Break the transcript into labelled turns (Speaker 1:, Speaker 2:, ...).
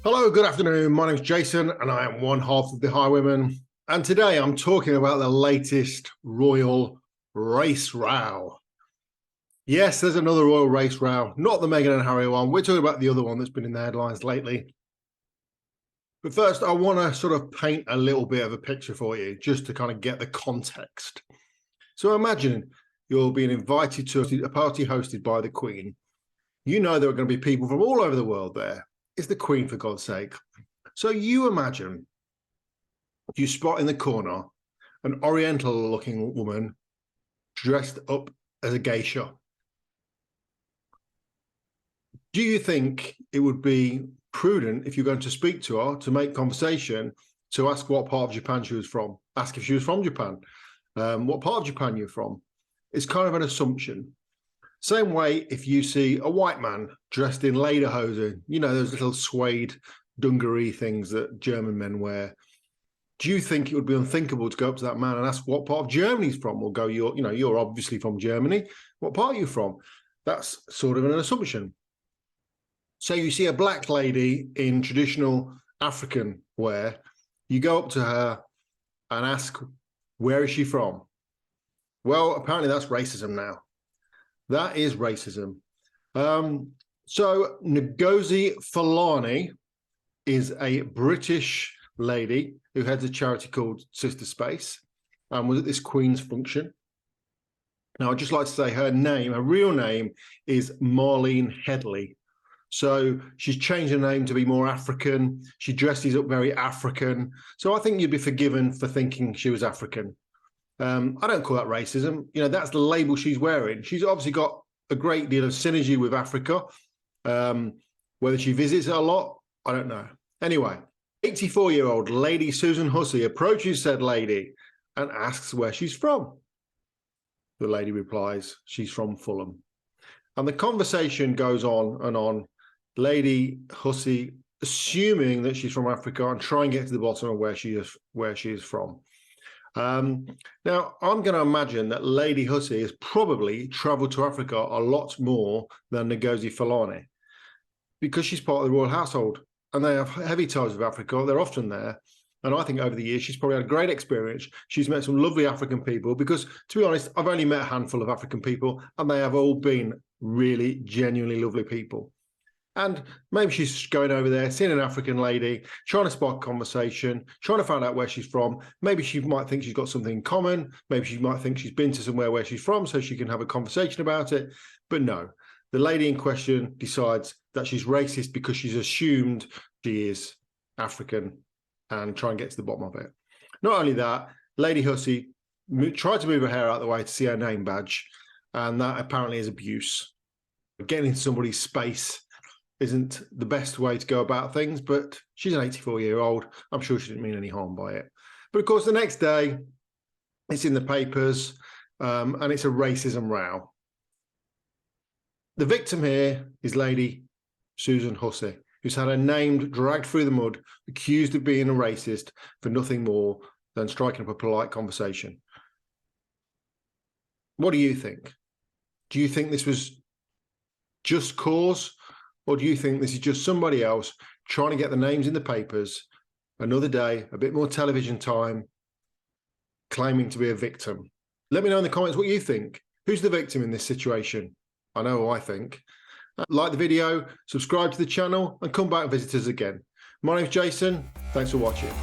Speaker 1: Hello, good afternoon. My name is Jason and I am one half of the Highwaymen. And today I'm talking about the latest royal race row. Yes, there's another royal race row, not the Meghan and Harry one. We're talking about the other one that's been in the headlines lately. But first, I want to sort of paint a little bit of a picture for you, just to kind of get the context. So imagine you're being invited to a party hosted by the Queen. You know there are going to be people from all over the world there. It's the Queen, for God's sake. So you imagine you spot in the corner an oriental-looking woman dressed up as a geisha. Do you think it would be prudent, if you're going to speak to her, to make conversation, to ask what part of Japan she was from? Ask if she was from Japan. What part of Japan you're from? It's kind of an assumption. Same way if you see a white man dressed in lederhosen, you know, those little suede dungaree things that German men wear. Do you think it would be unthinkable to go up to that man and ask what part of Germany he's from? Or go, you're obviously from Germany. What part are you from? That's sort of an assumption. So you see a black lady in traditional African wear. You go up to her and ask, where is she from? Well, apparently that's racism now. That is racism. So Ngozi Fulani is a British lady who heads a charity called Sister Space and was at this Queen's function. Now, I'd just like to say her real name is Marlene Headley. So she's changed her name to be more African. She dresses up very African. So I think you'd be forgiven for thinking she was African. I don't call that racism. You know, that's the label she's wearing. She's obviously got a great deal of synergy with Africa. Whether she visits it a lot, I don't know. Anyway, 84-year-old Lady Susan Hussey approaches said lady and asks where she's from. The lady replies, she's from Fulham. And the conversation goes on and on. Lady Hussey assuming that she's from Africa and try and get to the bottom of where she is from. Now, I'm going to imagine that Lady Hussey has probably travelled to Africa a lot more than Ngozi Fulani because she's part of the royal household and they have heavy ties with Africa. They're often there. And I think over the years, she's probably had a great experience. She's met some lovely African people because, to be honest, I've only met a handful of African people and they have all been really genuinely lovely people. And maybe she's going over there, seeing an African lady, trying to spark conversation, trying to find out where she's from. Maybe she might think she's got something in common. Maybe she might think she's been to somewhere where she's from so she can have a conversation about it. But no, the lady in question decides that she's racist because she's assumed she is African and try and get to the bottom of it. Not only that, Lady Hussey tried to move her hair out of the way to see her name badge, and that apparently is abuse. Getting into somebody's space isn't the best way to go about things, but she's an 84-year-old. I'm sure she didn't mean any harm by it. But of course, the next day, it's in the papers, and it's a racism row. The victim here is Lady Susan Hussey, who's had her name dragged through the mud, accused of being a racist for nothing more than striking up a polite conversation. What do you think? Do you think this was just cause? Or do you think this is just somebody else trying to get the names in the papers, another day, a bit more television time, claiming to be a victim? Let me know in the comments what you think. Who's the victim in this situation? I know who I think. Like the video, subscribe to the channel, and come back and visit us again. My name's Jason. Thanks for watching.